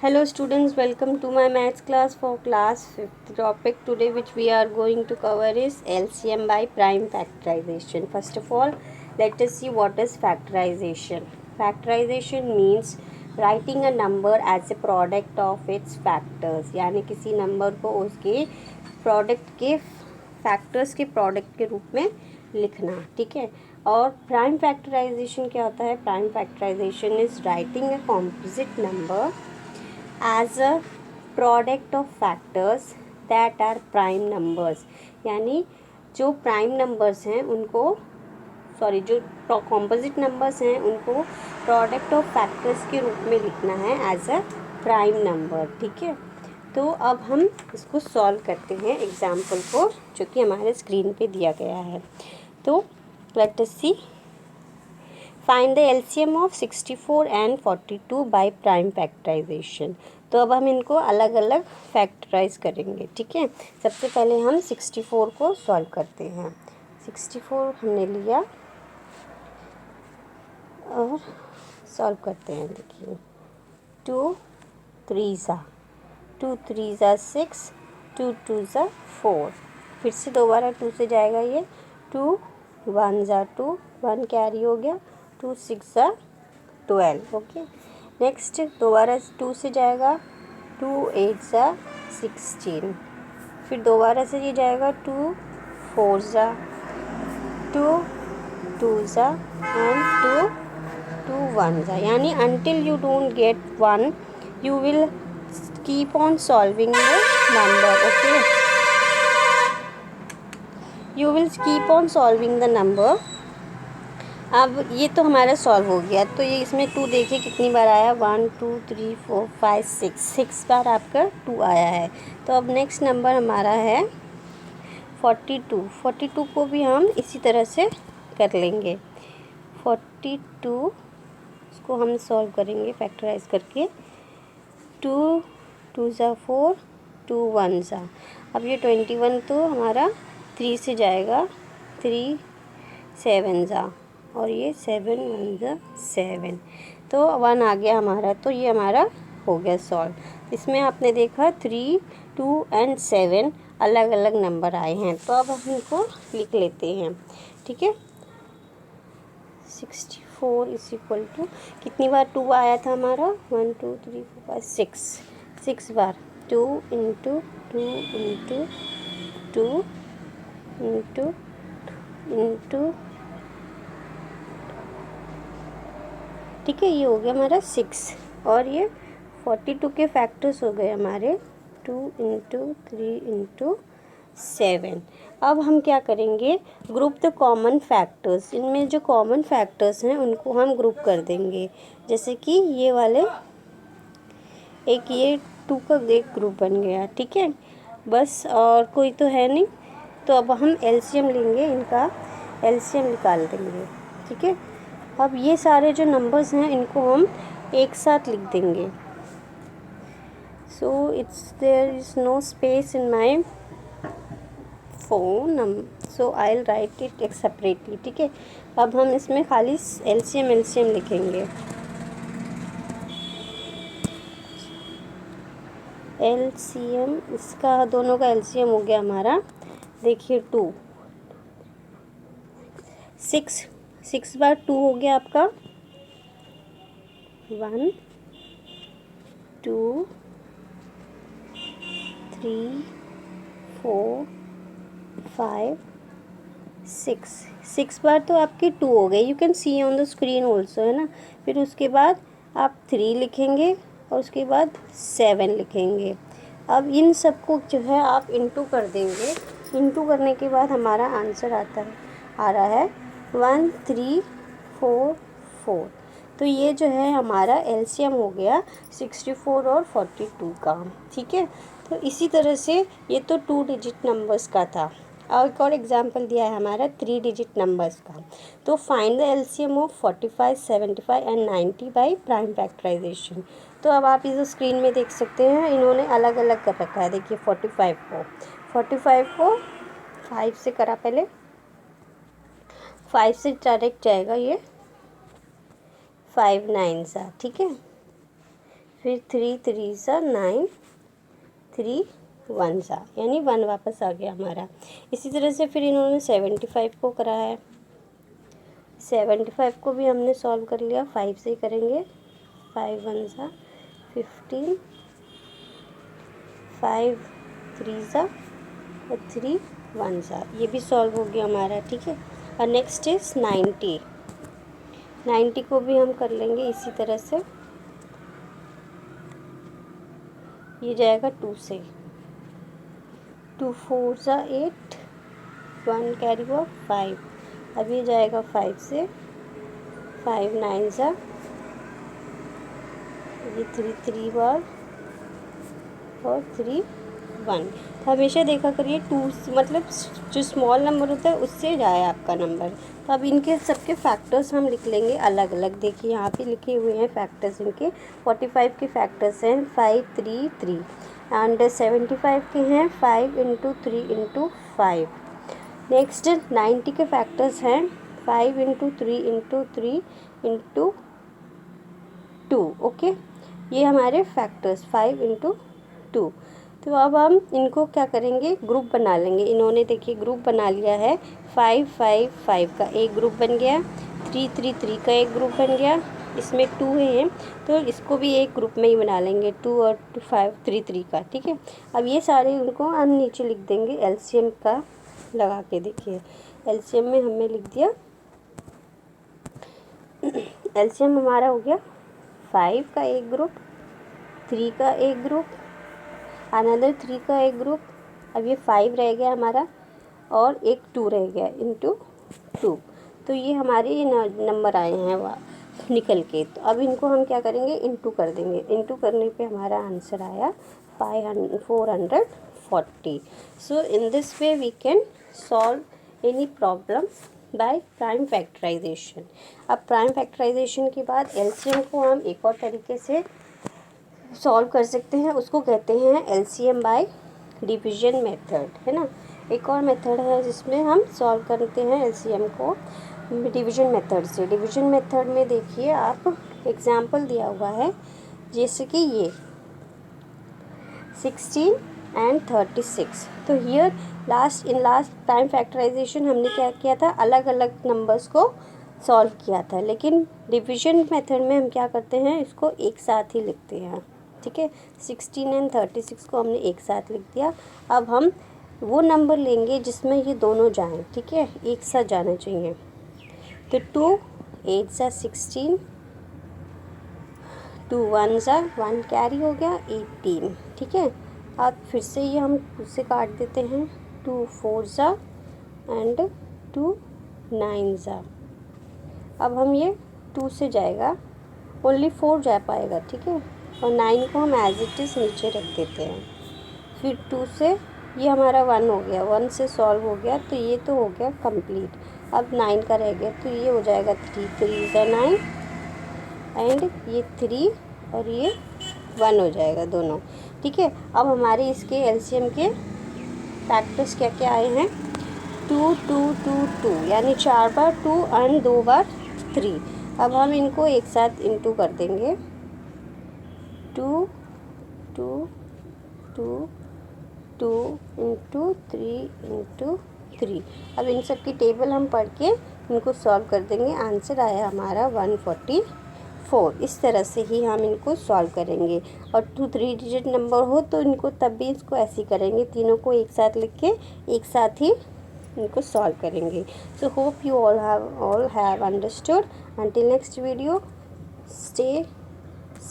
Hello students, welcome to my maths class for class 5th. Topic today which we are going to cover is LCM by prime factorization. First of all, let us see what is factorization. Factorization means writing a number as a product of its factors. यानी किसी number को उसके product के factors के product के रूप में लिखना, ठीक है। और प्राइम फैक्टराइजेशन क्या होता है? Prime factorization is writing a composite number as a product of factors that are prime numbers। यानी जो प्राइम नंबर्स हैं उनको जो कॉम्पोजिट नंबर्स हैं उनको प्रोडक्ट ऑफ फैक्टर्स के रूप में लिखना है एज अ प्राइम नंबर, ठीक है। तो अब हम इसको सॉल्व करते हैं एग्जाम्पल को, जो कि हमारे स्क्रीन पे दिया गया है। तो let us see find the LCM of 64 and 42 by prime factorization. तो अब हम इनको अलग अलग फैक्टराइज करेंगे, ठीक है। सबसे पहले हम 64 को सॉल्व करते हैं। 64 हमने लिया और सॉल्व करते हैं। देखिए 2 3 2 3 6, 2 2 4। फिर से दोबारा 2 से जाएगा ये, 2 1 2, 1 कैरी हो गया, 2 6 12। ओके, नेक्स्ट दोबारा 2 से जाएगा, 2 8 16। फिर दोबारा से ये जाएगा 2 4 2 2 एंड 2 2 1 यानी until you don't get 1 you will keep on solving the number। okay, you will keep on solving the number। अब ये तो हमारा सॉल्व हो गया। तो ये इसमें 2 देखिए कितनी बार आया, 1 2 3 4 5 6 बार आपका 2 आया है। तो अब नेक्स्ट नंबर हमारा है 42 को भी हम इसी तरह से कर लेंगे। 42 इसको हम सॉल्व करेंगे फैक्टराइज करके, 2 2 4, 2 1 अब ये 21 तो हमारा 3 से जाएगा, 3 7 और ये 7 1 7। तो 1 आ गया हमारा। तो ये हमारा हो गया सॉल्व। इसमें आपने देखा 3 2 एंड 7 अलग अलग नंबर आए हैं। तो अब हम इनको लिख लेते हैं, ठीक है। 64 इज इक्वल टू कितनी बार 2 आया था हमारा, 1 2 3 4 5 6 बार, 2 इंटू 2 इंटू 2 इंटू इंटू, ठीक है। ये हो गया हमारा 6 और ये 42 के फैक्टर्स हो गए हमारे 2 इंटू 3 इंटू 7। अब हम क्या करेंगे, ग्रुप द कॉमन फैक्टर्स। इनमें जो कॉमन फैक्टर्स हैं उनको हम ग्रुप कर देंगे। जैसे कि ये वाले, एक ये 2 का एक ग्रुप बन गया, ठीक है। बस और कोई तो है नहीं। तो अब हम एलसीएम लेंगे, इनका एलसीएम निकाल देंगे, ठीक है। अब ये सारे जो नंबर्स हैं इनको हम एक साथ लिख देंगे। So there is no space in my phone, so I will write it separately, ठीक है। अब हम इसमें खाली एलसीएम लिखेंगे। एलसीएम इसका, दोनों का एलसीएम हो गया हमारा। देखिए 2 6 बार 2 हो गया आपका, 1 2 3 4 5 6 बार तो आपकी 2 हो गई। You can see on the screen also, है ना। फिर उसके बाद आप 3 लिखेंगे और उसके बाद 7 लिखेंगे। अब इन सबको जो है आप इंटू कर देंगे। इंटू करने के बाद हमारा आंसर आ रहा है 1 3 4 4। तो ये जो है हमारा एलसीएम हो गया 64 और 42 का, ठीक है। तो इसी तरह से ये तो 2 डिजिट नंबर्स का था। और एक और एग्जाम्पल दिया है हमारा 3 डिजिट नंबर्स का। तो find the LCM of 45 75 and 90 by prime factorization. तो अब आप इस स्क्रीन में देख सकते हैं, इन्होंने अलग अलग कर रखा है। देखिए 45 को 5 से करा, पहले 5 से डायरेक्ट जाएगा ये 5 9 ठीक है। फिर 3 3 सा 9, 3 1 सा, यानी 1 वापस आ गया हमारा। इसी तरह से फिर इन्होंने 75 को करा है, 75 को भी हमने सॉल्व कर लिया, 5 से ही करेंगे। 5 1 सा 15, 5 3 सा और 3 1 सा, ये भी सॉल्व हो गया हमारा, ठीक है। और नेक्स्ट इज 90, 90 को भी हम कर लेंगे इसी तरह से। ये जाएगा 2 से, 2 4 सा 8, 1 कैरी हुआ 5। अब ये जाएगा 5 से, 5 9 सा, ये 3 3 बार और 3 1। तो हमेशा देखा करिए 2 मतलब जो स्मॉल नंबर होता है उससे जाए आपका नंबर। तो अब इनके सबके फैक्टर्स हम लिख लेंगे अलग अलग। देखिए यहाँ पे लिखे हुए हैं फैक्टर्स इनके। 45 के फैक्टर्स हैं 5 3 3 एंड 75 के हैं 5 इंटू 3 इंटू 5। नेक्स्ट 90 के फैक्टर्स हैं 5 इंटू 3 इंटू 3 इंटू 2। ओके, ये हमारे फैक्टर्स 5 इंटू 2। तो अब हम इनको क्या करेंगे, ग्रुप बना लेंगे। इन्होंने देखिए ग्रुप बना लिया है, 5 5 5 का एक ग्रुप बन गया, 3 3 3 का एक ग्रुप बन गया, इसमें 2 है तो इसको भी एक ग्रुप में ही बना लेंगे, 2 और 5 3 3 का, ठीक है। अब ये सारे उनको हम नीचे लिख देंगे एलसीएम का लगा के। देखिए एलसीएम में हमने लिख दिया, एलसीएम हमारा हो गया 5 का एक ग्रुप, 3 का एक ग्रुप, अनदर 3 का एक ग्रुप। अब ये 5 रह गया हमारा और एक 2 रह गया इंटू 2। तो ये हमारे ये नंबर आए हैं निकल के। तो अब इनको हम क्या करेंगे, इंटू कर देंगे। इंटू करने पे हमारा आंसर आया 440। So in this way we can solve any problem by prime factorization. अब प्राइम फैक्टराइजेशन के बाद एलसीएम को हम एक और तरीके से सॉल्व कर सकते हैं, उसको कहते हैं एलसीएम बाय डिवीजन मेथड, है ना। एक और मेथड है जिसमें हम सॉल्व करते हैं एलसीएम को डिवीजन मेथड से। डिवीजन मेथड में देखिए आप एग्जाम्पल दिया हुआ है, जैसे कि ये 16 एंड 36। तो हियर लास्ट टाइम फैक्टराइजेशन हमने क्या किया था, अलग अलग नंबर्स को सॉल्व किया था, लेकिन डिवीजन मेथड में हम क्या करते हैं, इसको एक साथ ही लिखते हैं, ठीक है। 16 एंड 36 को हमने एक साथ लिख दिया। अब हम वो नंबर लेंगे जिसमें ये दोनों जाएं, ठीक है, एक साथ जाना चाहिए। तो 2 8 सा 16, 2 1 सा 1 कैरी हो गया 18, ठीक है। अब फिर से ये हम उससे काट देते हैं, 2 4 सा एंड 2 9 सा। अब हम ये 2 से जाएगा, ओनली 4 जा पाएगा, ठीक है। और 9 को हम एज इट इज़ नीचे रख देते हैं। फिर 2 से ये हमारा 1 हो गया, 1 से सॉल्व हो गया, तो ये तो हो गया कंप्लीट। अब 9 का रह गया, तो ये हो जाएगा 3 3 सा 9 एंड ये 3 और ये 1 हो जाएगा दोनों, ठीक है। अब हमारे इसके एलसीएम के फैक्टर्स क्या क्या आए हैं, 2 2 2 2, यानी 4 बार 2 एंड 2 बार 3। अब हम इनको एक साथ इंटू कर देंगे, 2 2 2 2 इंटू 3 इंटू 3। अब इन सब की टेबल हम पढ़ के इनको सॉल्व कर देंगे। आंसर आया हमारा 144। इस तरह से ही हम इनको सॉल्व करेंगे। और 2 3 डिजिट नंबर हो तो इनको तब भी इसको ऐसे ही करेंगे, तीनों को एक साथ लिख के एक साथ ही इनको सॉल्व करेंगे। So hope you all have understood. Until next video, stay